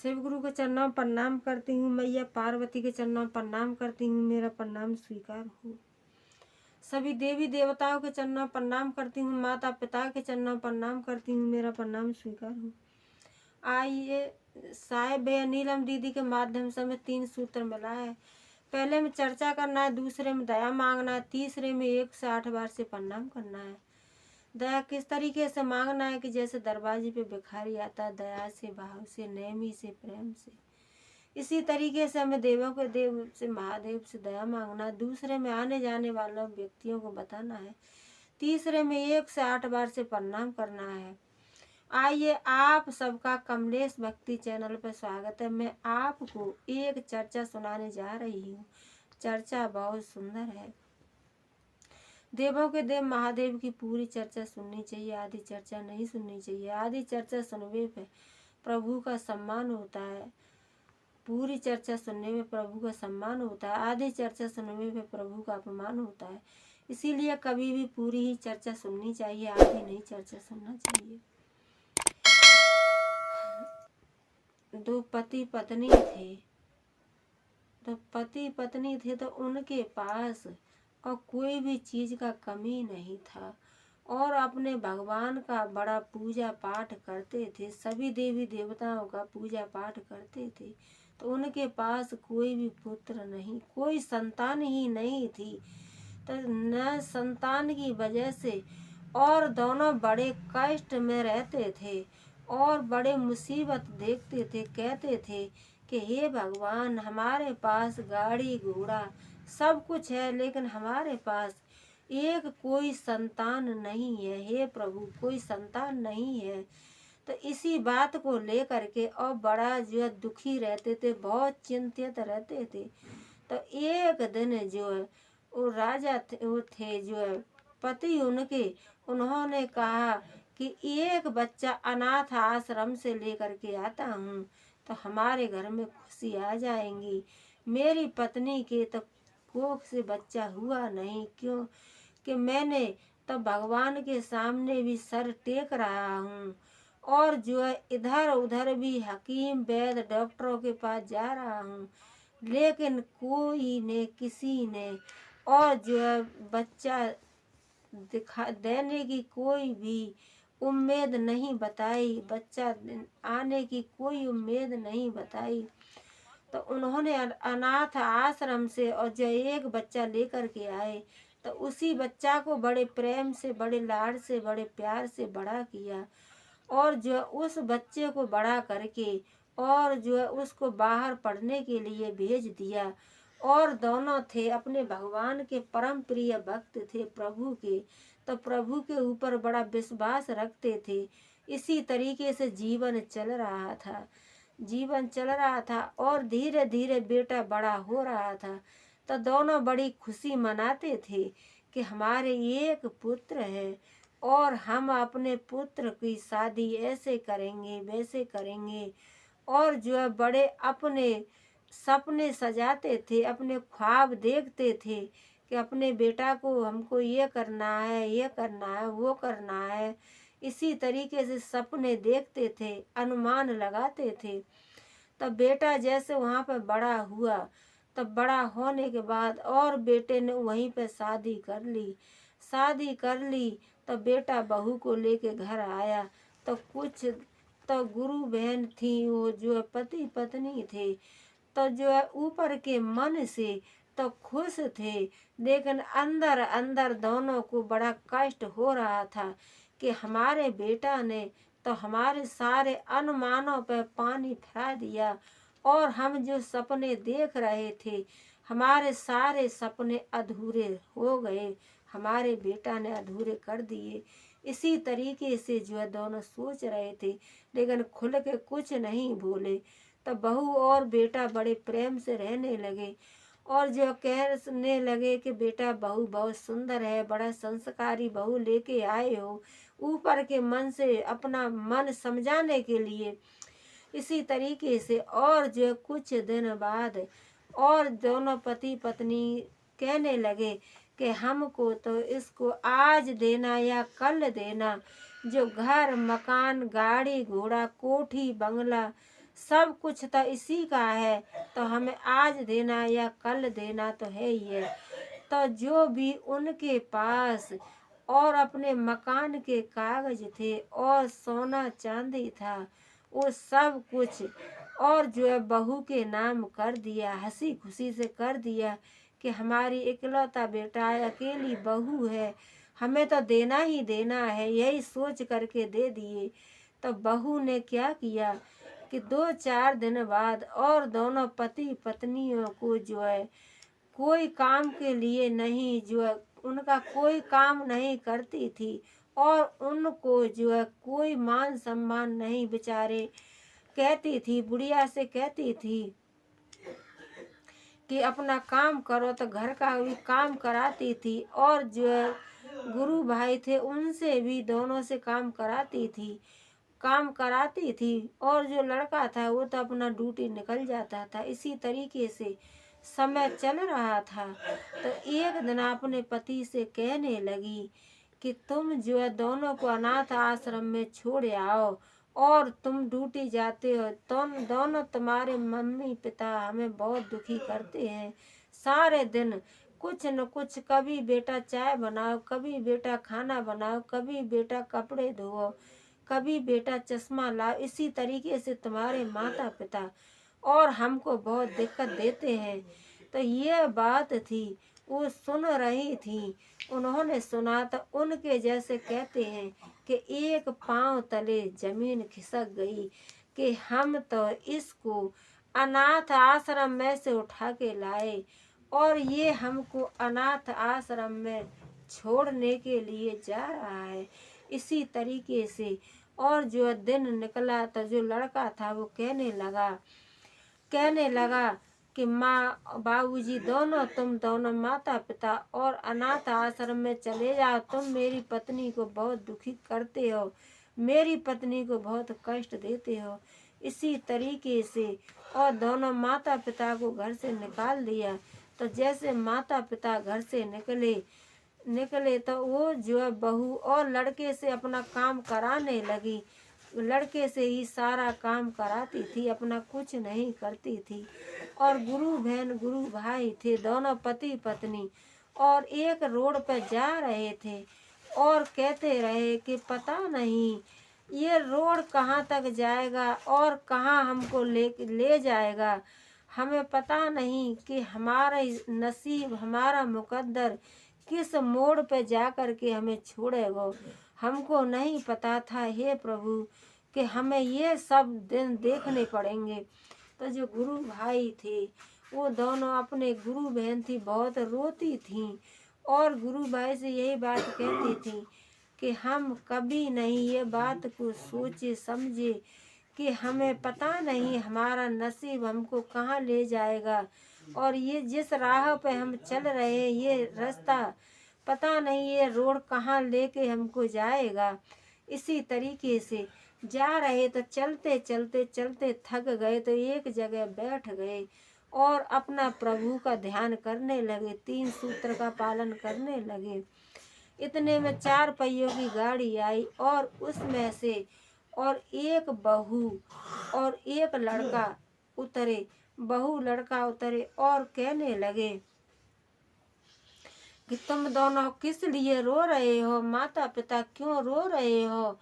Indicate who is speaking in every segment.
Speaker 1: शिव गुरु के चरणों में प्रणाम करती हूँ। मैया पार्वती के चरणों में प्रणाम करती हूँ। मेरा प्रणाम स्वीकार हो। सभी देवी देवताओं के चरणों में प्रणाम करती हूँ। माता पिता के चरणों में प्रणाम करती हूँ। मेरा प्रणाम स्वीकार हो। आइए साहेब भैया नीलम दीदी के माध्यम से हमें 3 सूत्र मिला है। पहले में चर्चा करना है, दूसरे में दया मांगना है, तीसरे में 1 से 8 बार से प्रणाम करना है। दया किस तरीके से मांगना है कि जैसे दरवाजे पे भिखारी आता है, दया से, भाव से, नेमी से, प्रेम से। इसी तरीके से हमें देवों के देव से, महादेव से दया मांगना है। दूसरे में आने जाने वालों व्यक्तियों को बताना है। तीसरे में 1 से 8 बार से प्रणाम करना है। आइए आप सबका कमलेश भक्ति चैनल पर स्वागत है। मैं आपको एक चर्चा सुनाने जा रही हूँ। चर्चा बहुत सुंदर है। देवों के देव महादेव की पूरी चर्चा सुननी चाहिए, आधी चर्चा नहीं सुननी चाहिए। आधी चर्चा सुनने पे प्रभु का सम्मान होता है, पूरी चर्चा सुनने में प्रभु का सम्मान होता है। आधी चर्चा सुनने पे प्रभु का अपमान होता है। इसीलिए कभी भी पूरी ही चर्चा सुननी चाहिए, आधी नहीं चर्चा सुनना चाहिए। 2 पति पत्नी थे तो उनके पास और कोई भी चीज का कमी नहीं था और अपने भगवान का बड़ा पूजा पाठ करते थे। सभी देवी देवताओं का पूजा पाठ करते थे। तो उनके पास कोई भी पुत्र नहीं, कोई संतान ही नहीं थी। तो न संतान की वजह से और दोनों बड़े कष्ट में रहते थे और बड़े मुसीबत देखते थे। कहते थे कि हे भगवान, हमारे पास गाड़ी घोड़ा सब कुछ है, लेकिन हमारे पास एक कोई संतान नहीं है। हे प्रभु, कोई संतान नहीं है। तो इसी बात को लेकर के और बड़ा जो है दुखी रहते थे, बहुत चिंतित रहते थे। तो एक दिन जो है वो राजा वो थे जो है पति उनके, उन्होंने कहा कि एक बच्चा अनाथ आश्रम से लेकर के आता हूँ तो हमारे घर में खुशी आ जाएंगी। मेरी पत्नी के तो कोख से बच्चा हुआ नहीं, क्यों कि मैंने तो भगवान के सामने भी सर टेक रहा हूँ और जो है इधर उधर भी हकीम वैद्य डॉक्टरों के पास जा रहा हूँ, लेकिन कोई ने किसी ने और जो है बच्चा दिखा देने की कोई भी उम्मीद नहीं बताई, बच्चा आने की कोई उम्मीद नहीं बताई। तो उन्होंने अनाथ आश्रम से और जो एक बच्चा लेकर के आए तो उसी बच्चा को बड़े प्रेम से, बड़े लाड से, बड़े प्यार से बड़ा किया और जो उस बच्चे को बड़ा करके और जो है उसको बाहर पढ़ने के लिए भेज दिया। और दोनों थे अपने भगवान के परम प्रिय भक्त थे प्रभु के, तो प्रभु के ऊपर बड़ा विश्वास रखते थे। इसी तरीके से जीवन चल रहा था और धीरे धीरे बेटा बड़ा हो रहा था। तो दोनों बड़ी खुशी मनाते थे कि हमारे एक पुत्र है और हम अपने पुत्र की शादी ऐसे करेंगे, वैसे करेंगे। और जो है बड़े अपने सपने सजाते थे, अपने ख्वाब देखते थे कि अपने बेटा को हमको ये करना है, ये करना है, वो करना है। इसी तरीके से सपने देखते थे, अनुमान लगाते थे। तब बेटा जैसे वहाँ पर बड़ा हुआ, तब बड़ा होने के बाद और बेटे ने वहीं पर शादी कर ली। तो बेटा बहू को लेके घर आया तो कुछ तो गुरु बहन थी, वो जो है पति पत्नी थे, तो जो है ऊपर के मन से तो खुश थे, लेकिन अंदर अंदर दोनों को बड़ा कष्ट हो रहा था कि हमारे बेटा ने तो हमारे सारे अनुमानों पर पानी फिरा दिया और हम जो सपने देख रहे थे, हमारे सारे सपने अधूरे हो गए, हमारे बेटा ने अधूरे कर दिए। इसी तरीके से जो है दोनों सोच रहे थे, लेकिन खुल के कुछ नहीं बोले। तो बहू और बेटा बड़े प्रेम से रहने लगे और जो कहने लगे कि बेटा बहू बहुत सुंदर है, बड़ा संस्कारी बहू लेके आए हो, ऊपर के मन से अपना मन समझाने के लिए। इसी तरीके से और जो कुछ दिन बाद और दोनों पति पत्नी कहने लगे कि हमको तो इसको आज देना या कल देना, जो घर मकान गाड़ी घोड़ा कोठी बंगला सब कुछ तो इसी का है, तो हमें आज देना या कल देना तो है ही है। तो जो भी उनके पास और अपने मकान के कागज थे और सोना चांदी था, वो सब कुछ और जो है बहू के नाम कर दिया, हंसी खुशी से कर दिया कि हमारी इकलौता बेटा है, अकेली बहू है, हमें तो देना ही देना है, यही सोच करके दे दिए। तो बहू ने क्या किया कि 2-4 दिन बाद और दोनों पति पत्नियों को जो है कोई काम के लिए नहीं, जो है उनका कोई काम नहीं करती थी और उनको जो है कोई मान सम्मान नहीं, बेचारे कहती थी, बुढ़िया से कहती थी कि अपना काम करो, तो घर का भी काम कराती थी और जो है गुरु भाई थे उनसे भी दोनों से काम कराती थी और जो लड़का था वो तो अपना ड्यूटी निकल जाता था। इसी तरीके से समय चल रहा था। तो एक दिन अपने पति से कहने लगी कि तुम जो है दोनों को अनाथ आश्रम में छोड़ आओ और तुम ड्यूटी जाते हो, तुम दोनों, तुम्हारे मम्मी पिता हमें बहुत दुखी करते हैं। सारे दिन कुछ न कुछ, कभी बेटा चाय बनाओ, कभी बेटा खाना बनाओ, कभी बेटा कपड़े धोओ, कभी बेटा चश्मा लाओ, इसी तरीके से तुम्हारे माता पिता और हमको बहुत दिक्कत देते हैं। तो ये बात थी, वो सुन रही थी। उन्होंने सुना तो उनके जैसे कहते हैं कि एक पांव तले जमीन खिसक गई कि हम तो इसको अनाथ आश्रम में से उठा के लाए और ये हमको अनाथ आश्रम में छोड़ने के लिए जा रहा है। इसी तरीके से और जो दिन निकला तो जो लड़का था वो कहने लगा कि माँ बाबूजी दोनों, तुम दोनों माता पिता और अनाथ आश्रम में चले जाओ, तुम मेरी पत्नी को बहुत दुखी करते हो, मेरी पत्नी को बहुत कष्ट देते हो। इसी तरीके से और दोनों माता पिता को घर से निकाल दिया। तो जैसे माता पिता घर से निकले तो वो जो है बहू और लड़के से अपना काम कराने लगी। लड़के से ही सारा काम कराती थी, अपना कुछ नहीं करती थी। और गुरु बहन गुरु भाई थे दोनों पति पत्नी और एक रोड पर जा रहे थे और कहते रहे कि पता नहीं ये रोड कहाँ तक जाएगा और कहाँ हमको ले जाएगा। हमें पता नहीं कि हमारा नसीब, हमारा मुकद्दर किस मोड़ पे जा कर के हमें छोड़ेगा। हमको नहीं पता था हे प्रभु कि हमें ये सब दिन देखने पड़ेंगे। तो जो गुरु भाई थे वो दोनों, अपने गुरु बहन थी, बहुत रोती थीं और गुरु भाई से यही बात कहती थी कि हम कभी नहीं ये बात को सोचे समझे कि हमें पता नहीं हमारा नसीब हमको कहाँ ले जाएगा और ये जिस राह पे हम चल रहे हैं ये रास्ता पता नहीं ये रोड कहाँ लेके हमको जाएगा। इसी तरीके से जा रहे तो चलते चलते थक गए तो एक जगह बैठ गए और अपना प्रभु का ध्यान करने लगे, 3 सूत्र का पालन करने लगे। इतने में 4 पहियों की गाड़ी आई और उसमें से और एक बहू और एक लड़का उतरे। बहू लड़का उतरे और कहने लगे कि तुम दोनों किस लिए रो रहे हो, माता पिता क्यों रो रहे हो।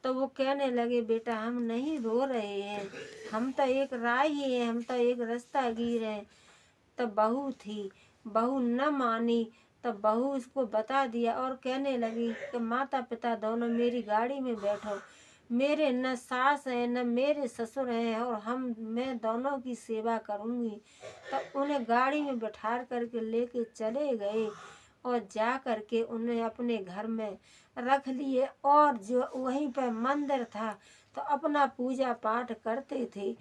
Speaker 1: तो वो कहने लगे बेटा हम नहीं रो रहे हैं, हम तो एक राही हैं, हम तो एक रास्ता गिर हैं। तो बहू न मानी। तो बहू उसको बता दिया और कहने लगी कि माता पिता दोनों मेरी गाड़ी में बैठो, मेरे न सास हैं न मेरे ससुर हैं और मैं दोनों की सेवा करूँगी। तो उन्हें गाड़ी में बैठा करके लेके चले गए और जा करके उन्हें अपने घर में रख लिए और जो वहीं पर मंदिर था तो अपना पूजा पाठ करते थे।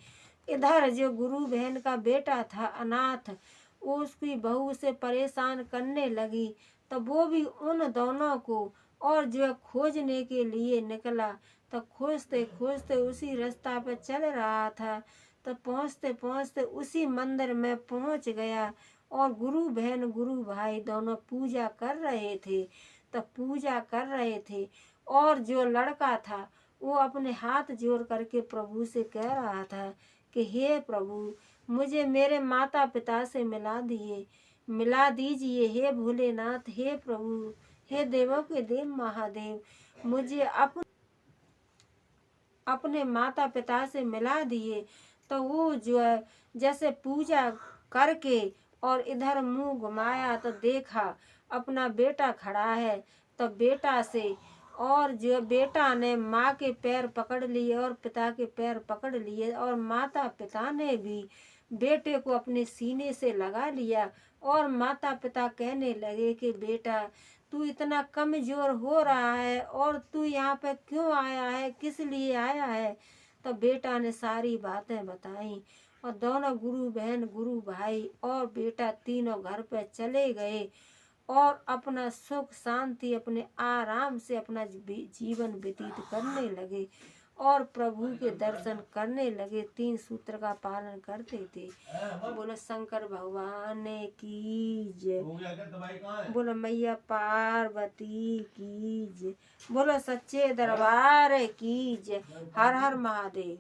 Speaker 1: इधर जो गुरु बहन का बेटा था अनाथ, वो उसकी बहू से परेशान करने लगी तो वो भी उन दोनों को और जो खोजने के लिए निकला। तो खोजते खोजते उसी रास्ता पर चल रहा था तो पहुँचते पहुँचते उसी मंदिर में पहुँच गया और गुरु बहन गुरु भाई दोनों पूजा कर रहे थे। तो पूजा कर रहे थे और जो लड़का था वो अपने हाथ जोड़ करके प्रभु से कह रहा था कि हे प्रभु मुझे मेरे माता पिता से मिला दीजिए। हे भोलेनाथ, हे प्रभु, हे देवों के देव महादेव, मुझे अपने माता पिता से मिला दिए। तो वो जो है जैसे पूजा करके और इधर मुंह घुमाया तो देखा अपना बेटा खड़ा है। तो बेटा से और जो बेटा ने माँ के पैर पकड़ लिए और पिता के पैर पकड़ लिए और माता पिता ने भी बेटे को अपने सीने से लगा लिया। और माता पिता कहने लगे कि बेटा तू इतना कमजोर हो रहा है और तू यहाँ पे क्यों आया है, किस लिए आया है। तो बेटा ने सारी बातें बताई और दोनों गुरु बहन गुरु भाई और बेटा तीनों घर पे चले गए और अपना सुख शांति अपने आराम से अपना जीवन व्यतीत करने लगे और प्रभु के दर्शन करने लगे। 3 सूत्र का पालन करते थे। बोलो शंकर भगवान की जय, बोलो मैया पार्वती की जय, बोलो सच्चे दरबार की जय। हर हर महादेव।